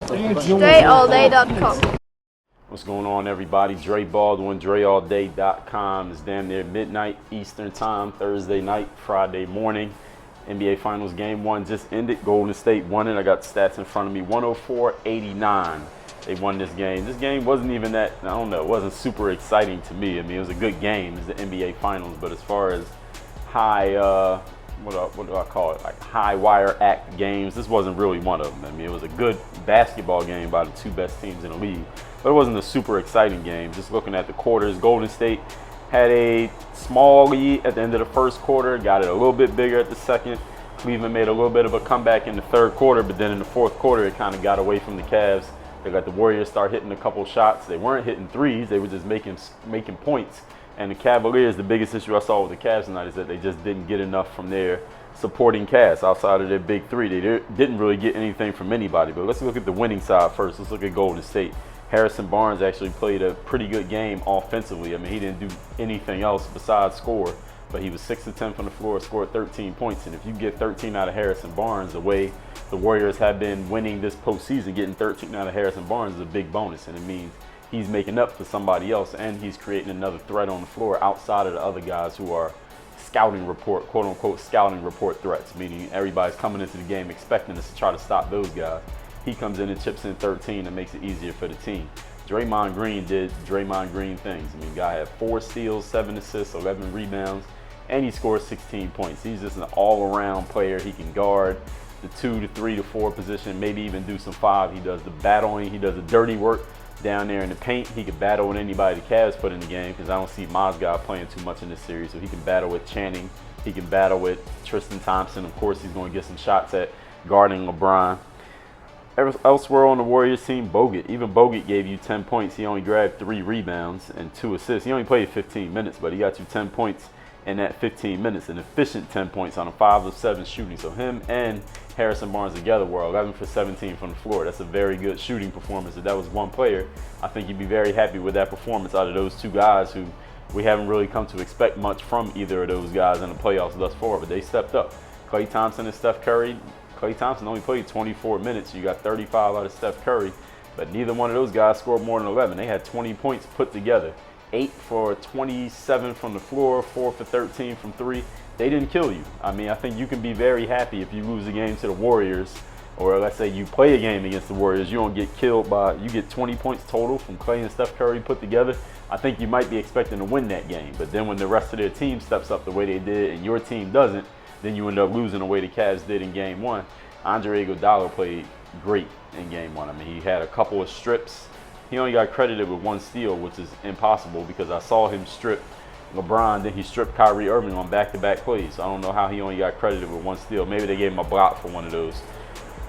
DreAllDay.com. What's going on, everybody? Dre Baldwin, DreAllDay.com. It's damn near midnight Eastern time, Thursday night, Friday morning. NBA Finals Game 1 just ended. Golden State won it. I got stats in front of me. 104-89. They won this game. This game wasn't even that, I don't know, it wasn't super exciting to me. I mean, it was a good game. It's the NBA Finals. But as far as high, what do I call it? Like high wire act games, this wasn't really one of them. I mean, it was a good basketball game by the two best teams in the league. But it wasn't a super exciting game. Just looking at the quarters, Golden State had a small lead at the end of the first quarter, got it a little bit bigger at the second. Cleveland made a little bit of a comeback in the third quarter, but then in the fourth quarter, it kind of got away from the Cavs. They got the Warriors start hitting a couple shots. They weren't hitting threes. They were just making points. And the Cavaliers, the biggest issue I saw with the Cavs tonight is that they just didn't get enough from their supporting cast outside of their big three. They didn't really get anything from anybody. But let's look at the winning side first. Let's look at Golden State. Harrison Barnes actually played a pretty good game offensively. I mean, he didn't do anything else besides score, but he was 6 of 10 from the floor, scored 13 points. And if you get 13 out of Harrison Barnes, the way the Warriors have been winning this postseason, getting 13 out of Harrison Barnes is a big bonus, and it means he's making up for somebody else, and he's creating another threat on the floor outside of the other guys who are scouting report, quote unquote, scouting report threats, meaning everybody's coming into the game expecting us to try to stop those guys. He comes in and chips in 13 and makes it easier for the team. Draymond Green did Draymond Green things. I mean, guy had 4 steals, 7 assists, 11 rebounds, and he scored 16 points. He's just an all-around player. He can guard the 2 to 3 to 4 position, maybe even do some 5. He does the battling. He does the dirty work down there in the paint. He could battle with anybody the Cavs put in the game, because I don't see Mozgov playing too much in this series. So he can battle with Channing. He can battle with Tristan Thompson. Of course, he's going to get some shots at guarding LeBron. Elsewhere on the Warriors team, Bogut. Even Bogut gave you 10 points. He only grabbed 3 rebounds and 2 assists. He only played 15 minutes, but he got you 10 points in that 15 minutes. An efficient 10 points on a 5 of 7 shooting. So him and Harrison Barnes together were 11 for 17 from the floor. That's a very good shooting performance. If that was one player, I think you'd be very happy with that performance out of those two guys who we haven't really come to expect much from either of those guys in the playoffs thus far, but they stepped up. Klay Thompson and Steph Curry. Klay Thompson only played 24 minutes. You got 35 out of Steph Curry, but neither one of those guys scored more than 11. They had 20 points put together. 8 for 27 from the floor, 4 for 13 from 3. They didn't kill you. I mean, I think you can be very happy if you lose a game to the Warriors, or let's say you play a game against the Warriors, you don't get killed by, you get 20 points total from Klay and Steph Curry put together. I think you might be expecting to win that game, but then when the rest of their team steps up the way they did and your team doesn't, then you end up losing the way the Cavs did in Game 1. Andre Iguodala played great in Game 1. I mean, he had a couple of strips. He only got credited with 1 steal, which is impossible because I saw him strip LeBron, then he stripped Kyrie Irving on back-to-back plays. So I don't know how he only got credited with 1 steal. Maybe they gave him a block for one of those.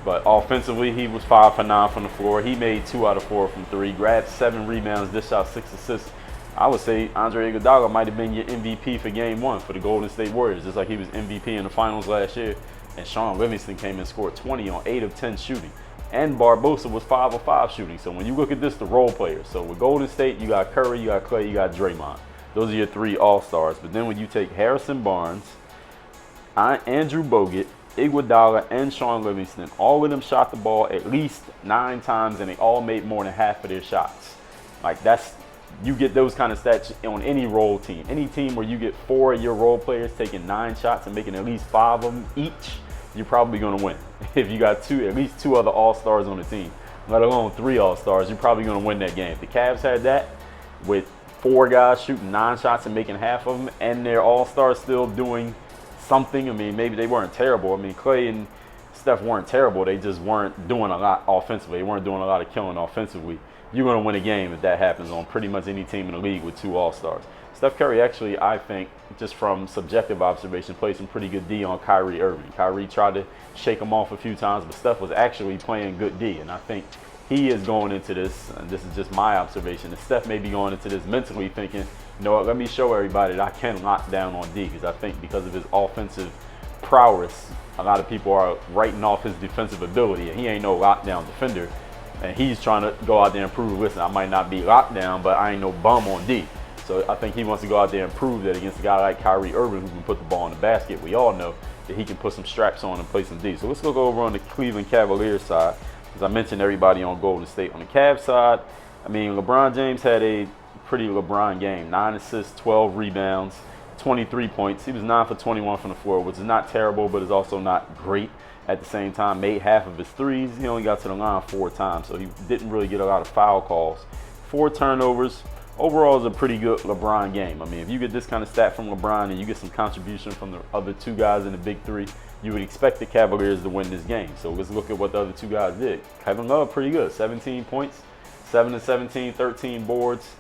But offensively, he was 5 for 9 from the floor. He made 2 out of 4 from 3, grabbed 7 rebounds, dished out 6 assists. I would say Andre Iguodala might have been your MVP for Game 1 for the Golden State Warriors, just like he was MVP in the finals last year. And Sean Livingston came and scored 20 on 8 of 10 shooting. And Barbosa was 5 of 5 shooting. So when you look at this, the role players. So with Golden State, you got Curry, you got Klay, you got Draymond. Those are your 3 all-stars. But then when you take Harrison Barnes, Andrew Bogut, Iguodala, and Sean Livingston, all of them shot the ball at least 9 times, and they all made more than half of their shots. Like, that's, you get those kind of stats on any role team. Any team where you get 4 of your role players taking 9 shots and making at least 5 of them each, you're probably going to win. If you got at least 2 other all-stars on the team, let alone 3 all-stars, you're probably going to win that game. If the Cavs had that with 4 guys shooting 9 shots and making half of them, and their all-stars still doing something, I mean, maybe they weren't terrible. I mean, Klay and Steph weren't terrible. They just weren't doing a lot offensively. They weren't doing a lot of killing offensively. You're going to win a game if that happens on pretty much any team in the league with 2 all-stars. Steph Curry actually, I think, just from subjective observation, played some pretty good D on Kyrie Irving. Kyrie tried to shake him off a few times, but Steph was actually playing good D. And I think he is going into this, and this is just my observation, that Steph may be going into this mentally thinking, you know what, let me show everybody that I can lock down on D. Because I think because of his offensive prowess, a lot of people are writing off his defensive ability, and he ain't no lockdown defender. And he's trying to go out there and prove, listen, I might not be locked down, but I ain't no bum on D. So I think he wants to go out there and prove that against a guy like Kyrie Irving, who can put the ball in the basket. We all know that he can put some straps on and play some D. So let's go over on the Cleveland Cavaliers side. As I mentioned, everybody on Golden State. On the Cavs side, I mean, LeBron James had a pretty LeBron game. 9 assists, 12 rebounds, 23 points. He was 9 for 21 from the floor, which is not terrible, but is also not great. At the same time, made half of his threes. He only got to the line 4 times, so he didn't really get a lot of foul calls. 4 turnovers. Overall, is a pretty good LeBron game. I mean, if you get this kind of stat from LeBron and you get some contribution from the other 2 guys in the big 3, you would expect the Cavaliers to win this game. So let's look at what the other 2 guys did. Kevin Love, pretty good. 17 points, 7 of 17, 13 boards.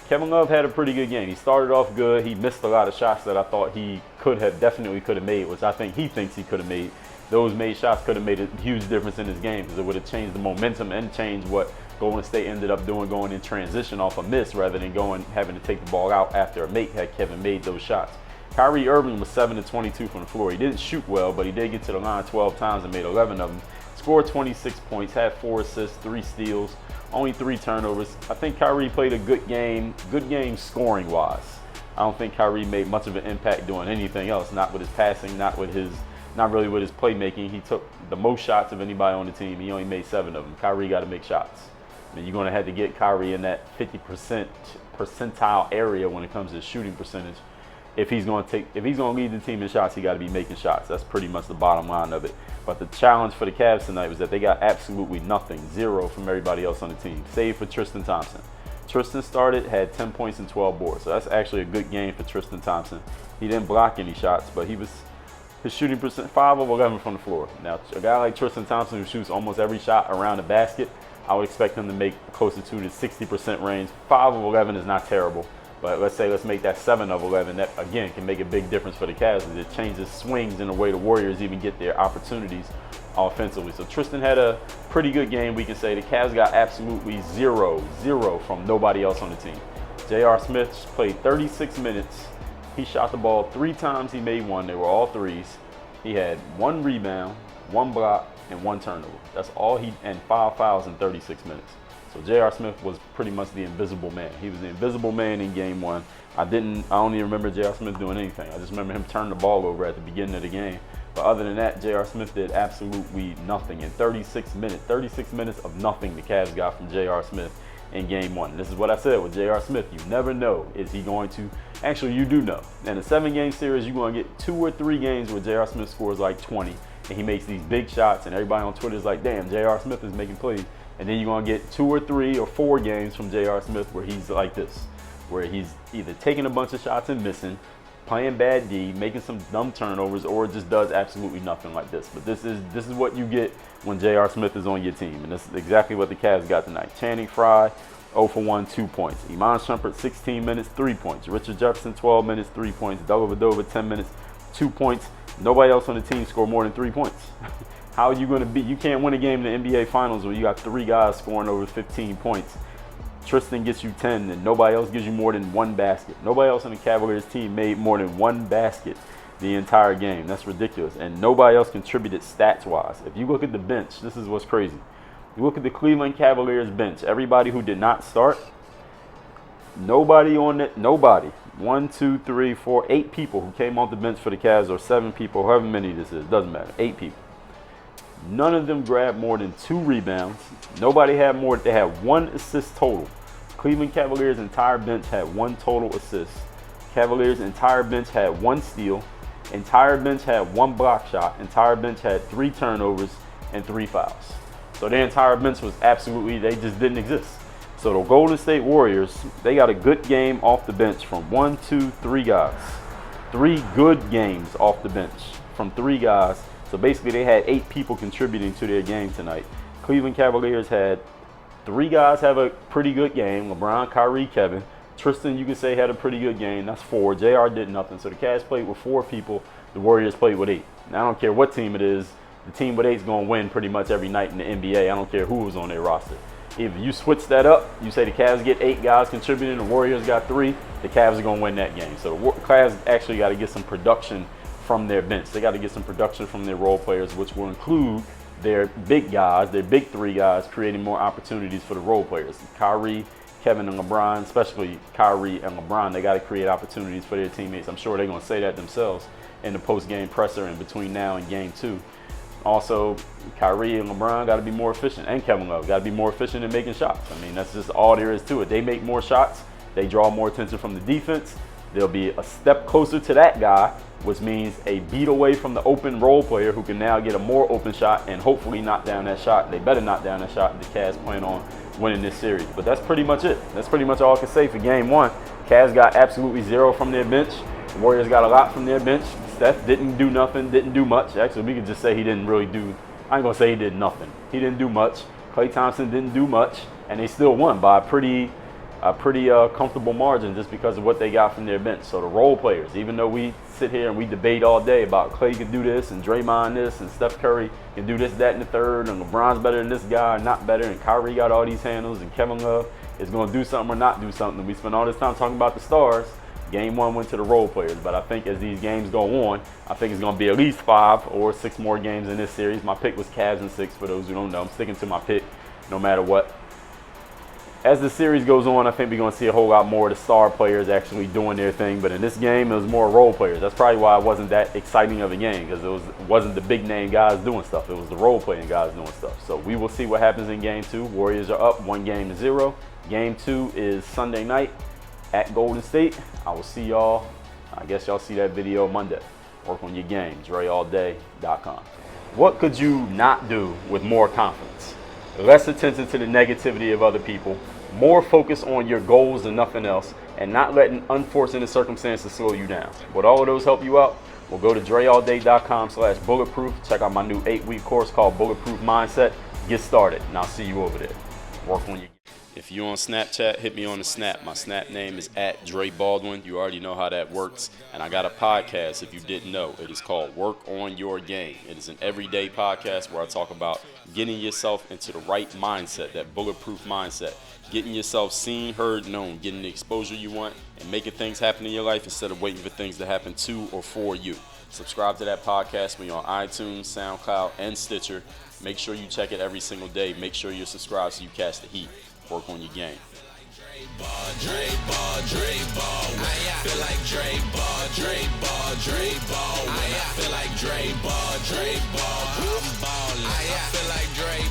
Kevin Love had a pretty good game. He started off good. He missed a lot of shots that I thought he definitely could have made, which I think he thinks he could have made. Those made shots could have made a huge difference in his game because it would have changed the momentum and changed what Golden State ended up doing, going in transition off a miss rather than having to take the ball out after a make had Kevin made those shots. Kyrie Irving was 7 of 22 from the floor. He didn't shoot well, but he did get to the line 12 times and made 11 of them. Scored 26 points, had 4 assists, 3 steals, only 3 turnovers. I think Kyrie played a good game scoring-wise. I don't think Kyrie made much of an impact doing anything else, not with his passing, not really with his playmaking. He took the most shots of anybody on the team. He only made 7 of them. Kyrie got to make shots. I mean, you're going to have to get Kyrie in that 50% percentile area when it comes to shooting percentage. If he's going to lead the team in shots, he got to be making shots. That's pretty much the bottom line of it. But the challenge for the Cavs tonight was that they got absolutely nothing, 0 from everybody else on the team, save for Tristan Thompson. Tristan started, had 10 points and 12 boards. So that's actually a good game for Tristan Thompson. He didn't block any shots, but his shooting percent, 5 of 11 from the floor. Now, a guy like Tristan Thompson who shoots almost every shot around the basket, I would expect him to make closer to the 60% range. 5 of 11 is not terrible, but let's make that 7 of 11. That, again, can make a big difference for the Cavs. It changes swings in the way the Warriors even get their opportunities offensively. So Tristan had a pretty good game, we can say. The Cavs got absolutely 0 from nobody else on the team. J.R. Smith played 36 minutes. He shot the ball 3 times. He made 1. They were all threes. He had 1 rebound, 1 block, and 1 turnover. That's all and 5 fouls in 36 minutes. So J.R. Smith was pretty much the invisible man. He was the invisible man in game 1. I don't even remember J.R. Smith doing anything. I just remember him turning the ball over at the beginning of the game. But other than that, J.R. Smith did absolutely nothing. In 36 minutes of nothing the Cavs got from J.R. Smith in game 1. This is what I said with J.R. Smith. You never know. Is he going to? Actually, you do know. In a 7-game series, you're going to get 2 or 3 games where J.R. Smith scores like 20. And he makes these big shots, and everybody on Twitter is like, damn, J.R. Smith is making plays. And then you're going to get 2 or 3 or 4 games from J.R. Smith where he's like this, where he's either taking a bunch of shots and missing, playing bad D, making some dumb turnovers, or just does absolutely nothing like this. But this is what you get when J.R. Smith is on your team, and this is exactly what the Cavs got tonight. Channing Frye, 0 for 1, 2 points. Iman Shumpert, 16 minutes, 3 points. Richard Jefferson, 12 minutes, 3 points. Dellavedova, 10 minutes, 2 points. Nobody else on the team scored more than 3 points. How are you going to beat? You can't win a game in the NBA Finals where you got 3 guys scoring over 15 points. Tristan gets you 10, and nobody else gives you more than 1 basket. Nobody else on the Cavaliers team made more than 1 basket the entire game. That's ridiculous. And nobody else contributed stats-wise. If you look at the bench, this is what's crazy. You look at the Cleveland Cavaliers bench. Everybody who did not start, nobody. 1, 2, 3, 4, 8 people who came off the bench for the Cavs, or 7 people, however many this is, doesn't matter. 8 people. None of them grabbed more than 2 rebounds. Nobody had more. They had 1 assist total. Cleveland Cavaliers' entire bench had 1 total assist. Cavaliers' entire bench had 1 steal. Entire bench had 1 block shot. Entire bench had 3 turnovers and 3 fouls. So their entire bench was absolutely, they just didn't exist. So the Golden State Warriors, they got a good game off the bench from 1, 2, 3 guys. 3 good games off the bench from 3 guys. So basically they had 8 people contributing to their game tonight. Cleveland Cavaliers had 3 guys have a pretty good game. LeBron, Kyrie, Kevin. Tristan, you can say, had a pretty good game. That's 4. JR did nothing. So the Cavs played with 4 people. The Warriors played with 8. Now, I don't care what team it is. The team with 8 is going to win pretty much every night in the NBA. I don't care who was on their roster. If you switch that up, you say the Cavs get 8 guys contributing, the Warriors got 3, the Cavs are going to win that game. So the Cavs actually got to get some production from their bench. They got to get some production from their role players, which will include their big guys, their big 3 guys, creating more opportunities for the role players. Kyrie, Kevin, and LeBron, especially Kyrie and LeBron, they got to create opportunities for their teammates. I'm sure they're going to say that themselves in the post-game presser and between now and game 2. also, Kyrie and LeBron got to be more efficient, and Kevin Love got to be more efficient in making shots. I mean, that's just all there is to it. They make more shots. They draw more attention from the defense. They'll be a step closer to that guy, which means a beat away from the open role player who can now get a more open shot and hopefully knock down that shot. They better knock down that shot. The Cavs plan on winning this series. But that's pretty much it. That's pretty much all I can say for game one. Cavs got absolutely zero from their bench. The Warriors got a lot from their bench. Steph didn't do nothing, didn't do much. Actually, we could just say he didn't really do, I ain't going to say he did nothing. He didn't do much. Klay Thompson didn't do much. And they still won by a pretty comfortable margin just because of what they got from their bench. So the role players, even though we sit here and we debate all day about Klay can do this and Draymond this and Steph Curry can do this, that, and the third, and LeBron's better than this guy, not better, and Kyrie got all these handles, and Kevin Love is going to do something or not do something. And we spent all this time talking about the stars. Game one went to the role players, but I think as these games go on, I think it's going to be at least 5 or 6 more games in this series. My pick was Cavs in 6 for those who don't know. I'm sticking to my pick no matter what. As the series goes on, I think we're going to see a whole lot more of the star players actually doing their thing. But in this game, it was more role players. That's probably why it wasn't that exciting of a game, because it wasn't the big name guys doing stuff. It was the role playing guys doing stuff. So we will see what happens in game 2. Warriors are up 1-0. Game 2 is Sunday night at Golden State. I will see y'all. I guess y'all see that video Monday. Work on your game. DreAllDay.com. What could you not do with more confidence? Less attention to the negativity of other people, more focus on your goals than nothing else, and not letting unfortunate circumstances slow you down. Would all of those help you out? Well, go to DreAllDay.com/bulletproof. Check out my new 8-week course called Bulletproof Mindset. Get started, and I'll see you over there. Work on your. If you're on Snapchat, hit me on the Snap. My Snap name is @Dre Baldwin. You already know how that works. And I got a podcast, if you didn't know. It is called Work on Your Game. It is an everyday podcast where I talk about getting yourself into the right mindset, that bulletproof mindset. Getting yourself seen, heard, known. Getting the exposure you want and making things happen in your life instead of waiting for things to happen to or for you. Subscribe to that podcast when you're on iTunes, SoundCloud, and Stitcher. Make sure you check it every single day. Make sure you're subscribed so you catch the heat. Work on your game. Dre Baldwin. I feel like Dre Baldwin. I feel like Dre Baldwin. I feel like Dre